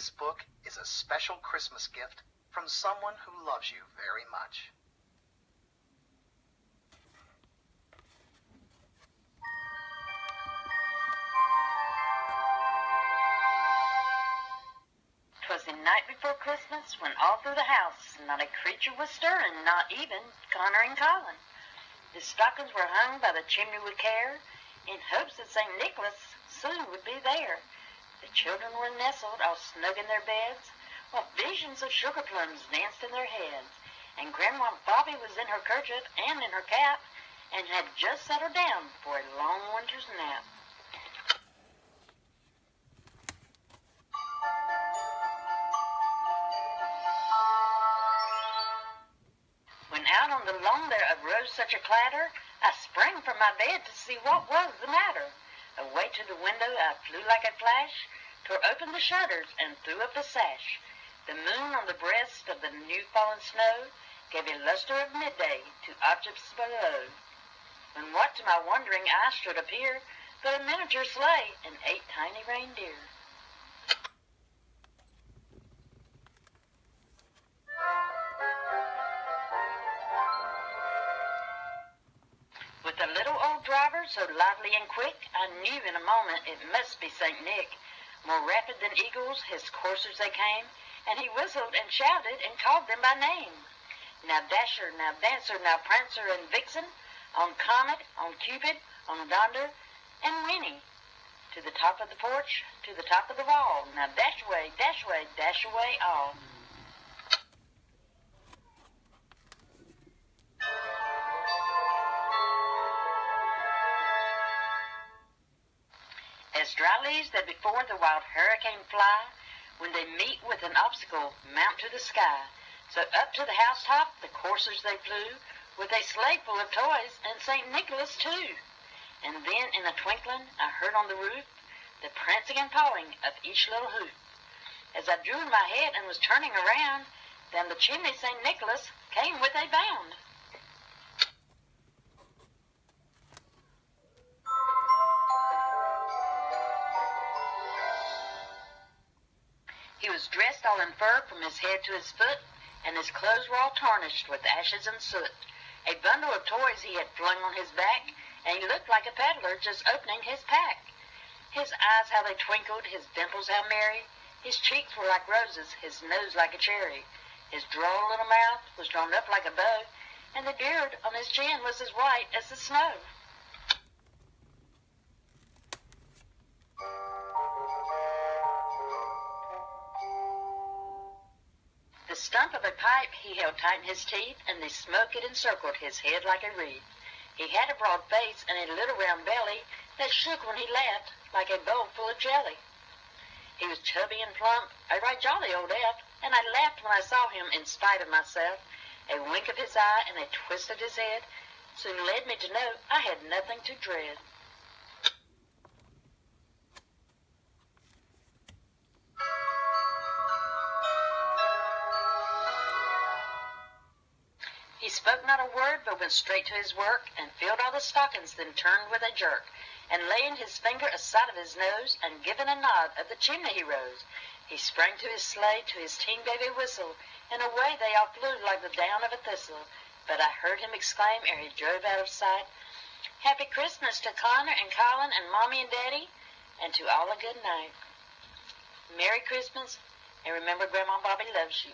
This book is a special Christmas gift from someone who loves you very much. "'Twas the night before Christmas, when all through the house not a creature was stirring, not even Connor and Colin. The stockings were hung by the chimney with care, in hopes that St. Nicholas soon would be there. The children were nestled all snug in their beds, while visions of sugar plums danced in their heads, and Grandma Bobbi was in her kerchief and in her cap, and had just settled down for a long winter's nap. When out on the lawn there arose such a clatter, I sprang from my bed to see what was the matter. Away to the window I flew like a flash, tore open the shutters and threw up the sash. The moon on the breast of the new-fallen snow gave a luster of midday to objects below. When what to my wondering eye should appear but a miniature sleigh and 8 tiny reindeer. With a little old driver so lively and quick, I knew in a moment it must be St. Nick. More rapid than eagles, his coursers they came, and he whistled and shouted and called them by name. Now Dasher, now Dancer, now Prancer and Vixen, on Comet, on Cupid, on Donder, and Winnie. To the top of the porch, to the top of the wall, now dash away, dash away, dash away all. As dry leaves that before the wild hurricane fly, when they meet with an obstacle, mount to the sky. So up to the housetop the coursers they flew, with a sleigh full of toys, and St. Nicholas too. And then in a twinkling I heard on the roof the prancing and pawing of each little hoof. As I drew in my head and was turning around, down the chimney St. Nicholas came with a bound. He was dressed all in fur from his head to his foot, and his clothes were all tarnished with ashes and soot. A bundle of toys he had flung on his back, and he looked like a peddler just opening his pack. His eyes how they twinkled, his dimples how merry, his cheeks were like roses, his nose like a cherry. His droll little mouth was drawn up like a bow, and the beard on his chin was as white as the snow. The stump of a pipe he held tight in his teeth, and the smoke it encircled his head like a wreath. He had a broad face and a little round belly that shook when he laughed like a bowl full of jelly. He was chubby and plump, a right jolly old elf, and I laughed when I saw him in spite of myself. A wink of his eye and a twist of his head soon led me to know I had nothing to dread. He spoke not a word, but went straight to his work, and filled all the stockings, then turned with a jerk, and laying his finger aside of his nose, and giving a nod, up the chimney he rose. He sprang to his sleigh, to his team gave a whistle, and away they all flew like the down of a thistle. But I heard him exclaim, ere he drove out of sight, "Happy Christmas to Connor and Colin and Mommy and Daddy, and to all a good night. Merry Christmas, and remember Grandma Bobbi loves you."